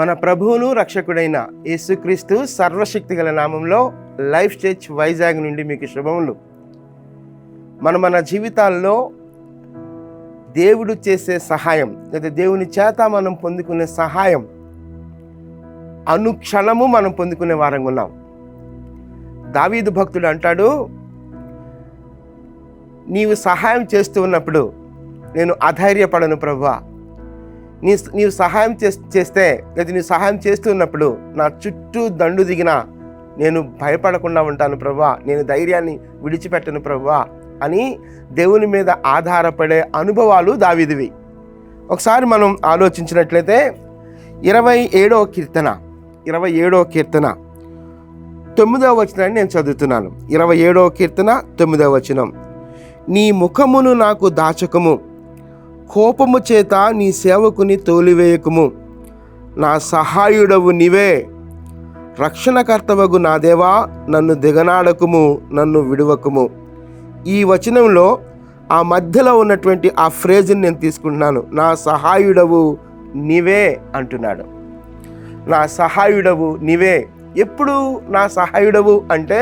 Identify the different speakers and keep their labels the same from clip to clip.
Speaker 1: మన ప్రభువును రక్షకుడైన యేసుక్రీస్తు సర్వశక్తి గల నామంలో లైఫ్ చర్చ్ వైజాగ్ నుండి మీకు శుభములు. మన జీవితాల్లో దేవుడు చేసే సహాయం లేదా దేవుని చేత మనం పొందుకునే సహాయం అనుక్షణము మనం పొందుకునే వారంగా ఉన్నాం. దావీదు భక్తుడు అంటాడు, నీవు సహాయం చేస్తూ ఉన్నప్పుడు నేను అధైర్యపడను ప్రభువా. నీవు సహాయం చేస్తే లేదా నీవు సహాయం చేస్తున్నప్పుడు నా చుట్టూ దండు దిగినా నేను భయపడకుండా ఉంటాను ప్రభువా, నేను ధైర్యాన్ని విడిచిపెట్టను ప్రభువా అని దేవుని మీద ఆధారపడే అనుభవాలు దావీదువి. ఒకసారి మనం ఆలోచించినట్లయితే 27వ కీర్తన 9వ వచనాన్ని నేను చదువుతున్నాను. 27వ కీర్తన 9వ వచనం. నీ ముఖమును నాకు దాచకము, కోపము చేత నీ సేవకుని తోలివేయకుము. నా సహాయుడవు నీవే, రక్షణకర్తవగు నా దేవా, నన్ను దిగనాడకుము, నన్ను విడువకుము. ఈ వచనంలో ఆ మధ్యలో ఉన్నటువంటి ఆ ఫ్రేజ్ని నేను తీసుకుంటున్నాను. నా సహాయుడవు నీవే అంటున్నాడు. నా సహాయుడవు నీవే. ఎప్పుడు నా సహాయుడవు అంటే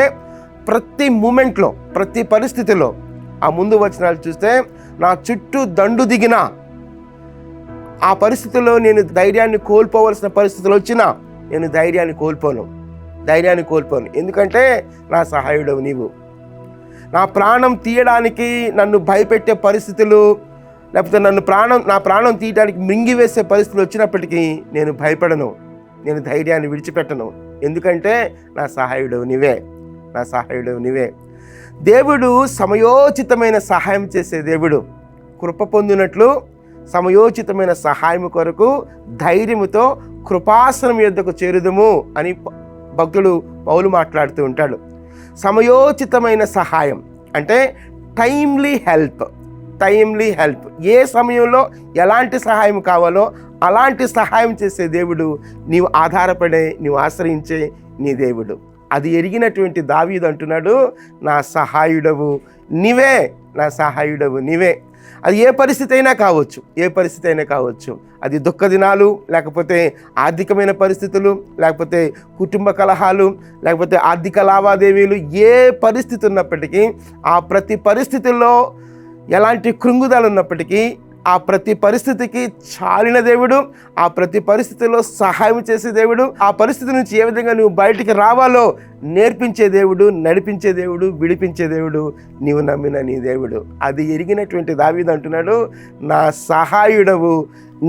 Speaker 1: ప్రతి మూమెంట్లో, ప్రతి పరిస్థితిలో. ఆ ముందు వచనాలు చూస్తే నా చుట్టూ దండు దిగినా, ఆ పరిస్థితుల్లో నేను ధైర్యాన్ని కోల్పోవలసిన పరిస్థితులు వచ్చినా నేను ధైర్యాన్ని కోల్పోను. ఎందుకంటే నా సహాయుడవు నీవు. నా ప్రాణం తీయడానికి నన్ను భయపెట్టే పరిస్థితులు, లేకపోతే నా ప్రాణం తీయడానికి మింగివేసే పరిస్థితులు వచ్చినప్పటికీ నేను భయపడను, నేను ధైర్యాన్ని విడిచిపెట్టను. ఎందుకంటే నా సహాయుడవు నీవే. దేవుడు సమయోచితమైన సహాయం చేసే దేవుడు. కృప పొందినట్లు సమయోచితమైన సహాయం కొరకు ధైర్యముతో కృపాసనం యొద్దకు చేరుదుము అని భక్తుడు పౌలు మాట్లాడుతూ ఉంటాడు. సమయోచితమైన సహాయం అంటే టైమ్లీ హెల్ప్. ఏ సమయంలో ఎలాంటి సహాయం కావాలో అలాంటి సహాయం చేసే దేవుడు నీవు ఆశ్రయించే నీ దేవుడు. అది ఎరిగినటువంటి దావీదు అంటున్నాడు, నా సహాయుడవు నీవే. అది ఏ పరిస్థితి అయినా కావచ్చు. అది దుఃఖ దినాలు, లేకపోతే ఆర్థికమైన పరిస్థితులు, లేకపోతే కుటుంబ కలహాలు, లేకపోతే ఆర్థిక లావాదేవీలు, ఏ పరిస్థితి ఉన్నప్పటికీ, ఆ ప్రతి పరిస్థితుల్లో ఎలాంటి కృంగుదలు ఉన్నప్పటికీ, ఆ ప్రతి పరిస్థితికి చాలిన దేవుడు, ఆ ప్రతి పరిస్థితిలో సహాయం చేసే దేవుడు, ఆ పరిస్థితి నుంచి ఏ విధంగా నువ్వు బయటికి రావాలో నేర్పించే దేవుడు, నడిపించే దేవుడు, విడిపించే దేవుడు నీవు నమ్మిన నీ దేవుడు. అది ఎరిగినటువంటి దావీదు అంటున్నాడు, నా సహాయుడవు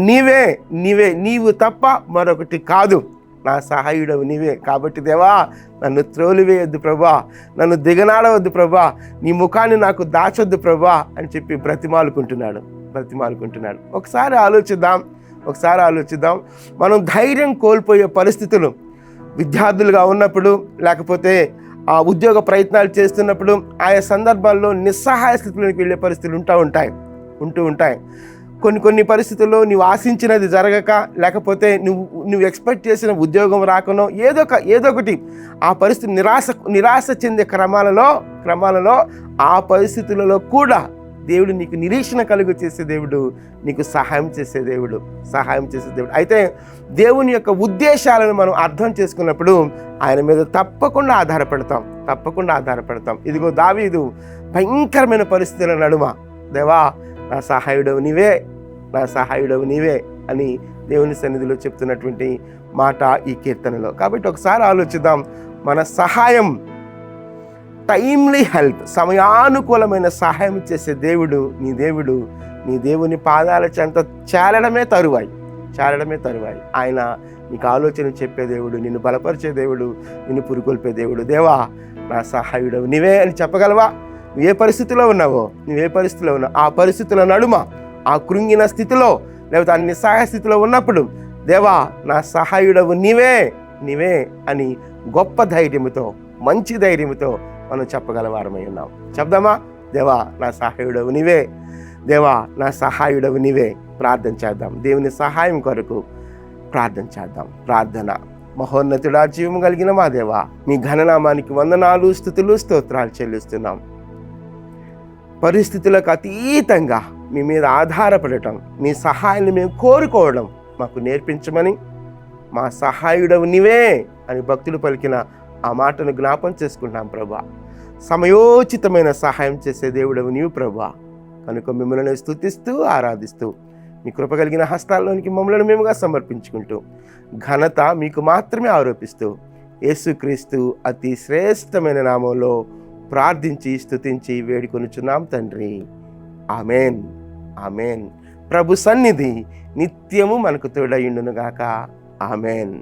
Speaker 1: నీవే. నీవు తప్ప మరొకటి కాదు. నా సహాయుడవు నీవే. కాబట్టి దేవా, నన్ను త్రోలివేయొద్దు ప్రభా, నన్ను దిగనాడవద్దు ప్రభా, నీ ముఖాన్ని నాకు దాచొద్దు ప్రభా అని చెప్పి బ్రతిమాలుకుంటున్నాడు. ఒకసారి ఆలోచిద్దాం. మనం ధైర్యం కోల్పోయే పరిస్థితులు, విద్యార్థులుగా ఉన్నప్పుడు, లేకపోతే ఆ ఉద్యోగ ప్రయత్నాలు చేస్తున్నప్పుడు, ఆయా సందర్భాల్లో నిస్సహాయ స్థితిలోకి వెళ్ళే పరిస్థితులు ఉంటూ ఉంటాయి. కొన్ని పరిస్థితుల్లో నువ్వు ఆశించినది జరగక, లేకపోతే నువ్వు ఎక్స్పెక్ట్ చేసిన ఉద్యోగం రాకనో, ఏదో ఒకటి ఆ పరిస్థితి నిరాశ చెందే క్రమాలలో ఆ పరిస్థితులలో కూడా దేవుడు నీకు నిరీక్షణ కలుగు చేసే దేవుడు, నీకు సహాయం చేసే దేవుడు. అయితే దేవుని యొక్క ఉద్దేశాలను మనం అర్థం చేసుకున్నప్పుడు ఆయన మీద తప్పకుండా ఆధారపడతాం. ఇదిగో దావీదు భయంకరమైన పరిస్థితుల నడుమ, దేవా నా సహాయుడవు నీవే అని దేవుని సన్నిధిలో చెప్తున్నటువంటి మాట ఈ కీర్తనలో. కాబట్టి ఒకసారి ఆలోచిద్దాం. మన సహాయం, టైమ్లీ హెల్ప్, సమయానుకూలమైన సహాయం చేసే దేవుడు నీ దేవుని పాదాల చెంత చేరడమే తరువాయి. ఆయన నీకు ఆలోచన చెప్పే దేవుడు, నిన్ను బలపరిచే దేవుడు, నిన్ను పురుకొల్పే దేవుడు. దేవా నా సహాయుడవు నీవే అని చెప్పగలవా? నువ్వు ఏ పరిస్థితిలో ఉన్నావో, ఆ పరిస్థితుల నడుమ, ఆ కృంగిన స్థితిలో, లేకపోతే ఆ నిస్సహాయ స్థితిలో ఉన్నప్పుడు, దేవా నా సహాయుడవు నీవే అని గొప్ప ధైర్యముతో, మంచి ధైర్యముతో మనం చెప్పగలవారమై ఉన్నాం. చెప్దామా? దేవా నా సహాయుడవు నీవే. ప్రార్థన చేద్దాం. దేవుని సహాయం కొరకు ప్రార్థన చేద్దాం. ప్రార్థన. మహోన్నతుడా, జీవము కలిగిన మా దేవా, మీ ఘననామానికి వందనాలు, స్తుతులు, స్తోత్రాలు చెల్లిస్తున్నాం. పరిస్థితులకు అతీతంగా మీ మీద ఆధారపడటం, మీ సహాయాన్ని మేము కోరుకోవడం మాకు నేర్పించమని మా సహాయుడవు నీవే అని భక్తులు పలికిన ఆ మాటను జ్ఞాపం చేసుకుంటాం ప్రభా. సమయోచితమైన సహాయం చేసే దేవుడవు నీవు ప్రభా. కనుక మిమ్మల్ని స్తుతిస్తూ ఆరాధిస్తూ మీ కృప కలిగిన హస్తాల్లోనికి మమ్మల్ని మేముగా సమర్పించుకుంటూ ఘనత మీకు మాత్రమే ఆరోపిస్తూ యేసుక్రీస్తు అతి శ్రేష్టమైన నామంలో ప్రార్థించి స్తుతించి వేడుకొనుచున్నాం తండ్రి. Amen, amen. ప్రభు సన్నిధి నిత్యము మనకు తోడయుండును గాక. ఆమెన్.